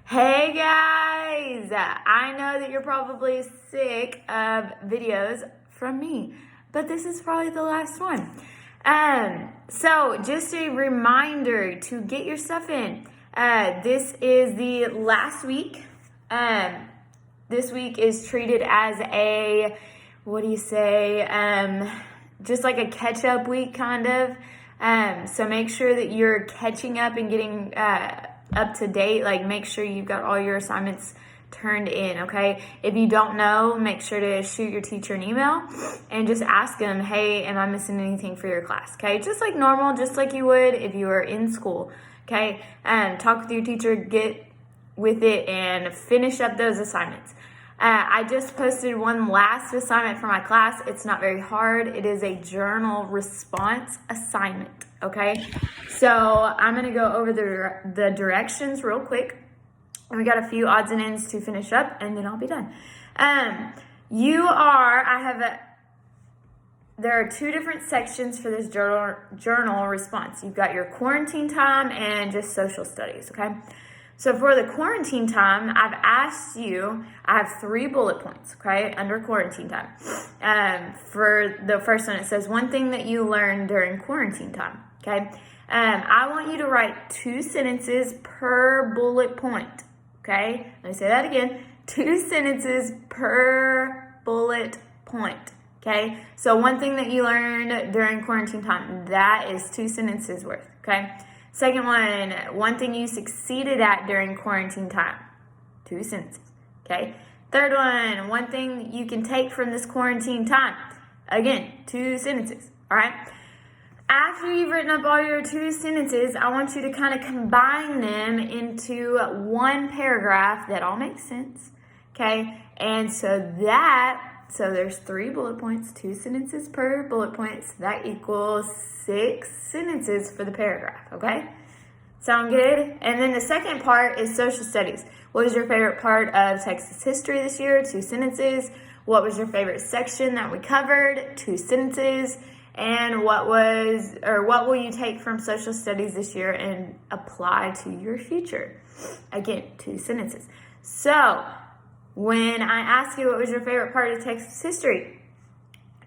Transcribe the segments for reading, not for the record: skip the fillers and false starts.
Hey guys! I know that you're probably sick of videos from me, but this is probably the last one. So just a reminder to get your stuff in. This is the last week. This week is treated as a, just like a catch-up week kind of. So make sure that you're catching up and getting up to date. Like, make sure you've got all your assignments turned in, okay? If you don't know, make sure to shoot your teacher an email and just ask them, hey, am I missing anything for your class, okay? Just like normal, just like you would if you were in school, okay? Talk with your teacher, get with it, and finish up those assignments. I just posted one last assignment for my class. It's not very hard. It is a journal response assignment, okay? So I'm going to go over the directions real quick. And we got a few odds and ends to finish up, and then I'll be done. There are two different sections for this journal response. You've got your quarantine time and just social studies, okay? So for the quarantine time, I've asked you, I have 3 bullet points, okay, under quarantine time. For the first one, it says one thing that you learned during quarantine time, okay? I want you to write 2 sentences per bullet point, okay? Let me say that again, 2 sentences per bullet point, okay? So one thing that you learned during quarantine time, that is 2 sentences worth, okay? Second one thing you succeeded at during quarantine time, 2 sentences, okay? Third one thing you can take from this quarantine time, again, 2 sentences, all right? After you've written up all your 2 sentences, I want you to kind of combine them into one paragraph that all makes sense, okay? And so there's 3 bullet points, 2 sentences per bullet point, so that equals 6 sentences for the paragraph, okay? Sound good? And then the second part is social studies. What was your favorite part of Texas history this year? 2 sentences. What was your favorite section that we covered? 2 sentences. And what will you take from social studies this year and apply to your future? Again, 2 sentences. So, when I ask you what was your favorite part of Texas history,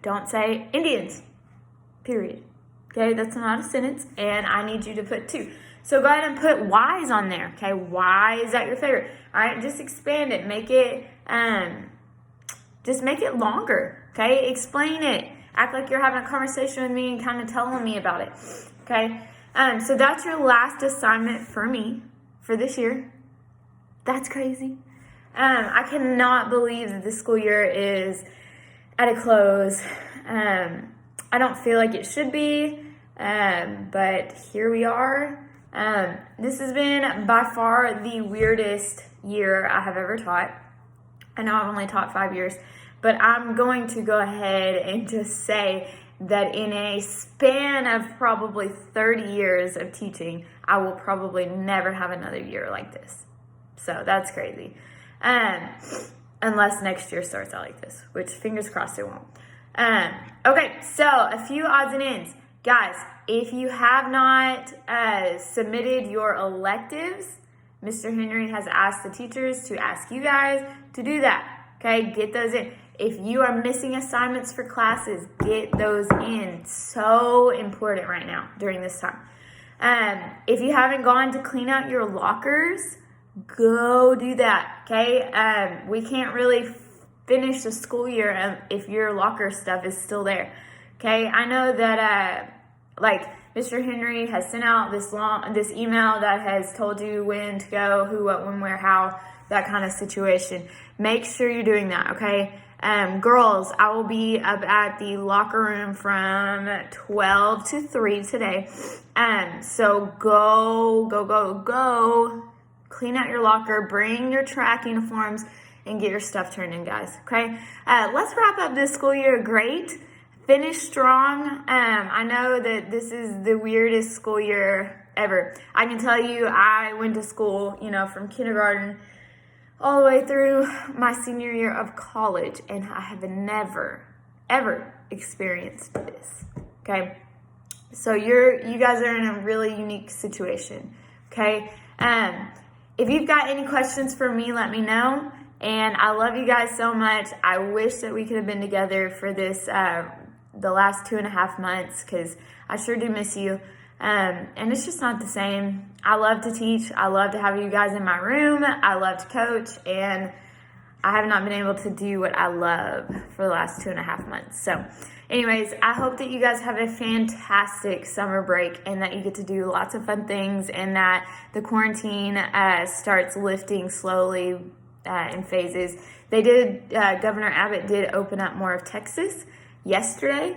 don't say Indians, period. Okay, that's not a sentence, and I need you to put 2. So go ahead and put whys on there, okay? Why is that your favorite? All right, just expand it. Make it, just make it longer, okay? Explain it. Act like you're having a conversation with me and kind of telling me about it, okay? So that's your last assignment for me for this year. That's crazy. I cannot believe that this school year is at a close. I don't feel like it should be, but here we are. This has been by far the weirdest year I have ever taught. I know I've only taught 5 years, but I'm going to go ahead and just say that in a span of probably 30 years of teaching, I will probably never have another year like this. So that's crazy. Unless next year starts out like this, which fingers crossed it won't. Okay, so a few odds and ends. Guys, if you have not submitted your electives, Mr. Henry has asked the teachers to ask you guys to do that. Okay, get those in. If you are missing assignments for classes, get those in. So important right now during this time. If you haven't gone to clean out your lockers, go do that, okay? We can't really finish the school year if your locker stuff is still there, okay? I know that, Mr. Henry has sent out this email that has told you when to go, who, what, when, where, how, that kind of situation. Make sure you're doing that, okay? Girls, I will be up at the locker room from 12 to 3 today. So go. Clean out your locker, bring your track uniforms, and get your stuff turned in, guys, okay? Let's wrap up this school year great. Finish strong. I know that this is the weirdest school year ever. I can tell you I went to school, from kindergarten all the way through my senior year of college, and I have never, ever experienced this, okay? So you guys are in a really unique situation, okay? If you've got any questions for me, let me know. And I love you guys so much. I wish that we could have been together for this, the last 2.5 months, because I sure do miss you. And it's just not the same. I love to teach. I love to have you guys in my room. I love to coach. And I have not been able to do what I love for the last 2.5 months. So anyways, I hope that you guys have a fantastic summer break and that you get to do lots of fun things and that the quarantine starts lifting slowly in phases. Governor Abbott did open up more of Texas yesterday.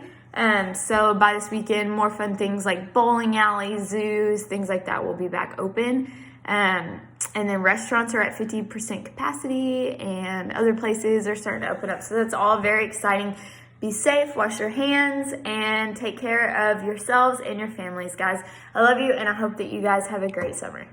So by this weekend, more fun things like bowling alleys, zoos, things like that will be back open. And then restaurants are at 50% capacity and other places are starting to open up. So that's all very exciting. Be safe, wash your hands, and take care of yourselves and your families, guys. I love you, and I hope that you guys have a great summer.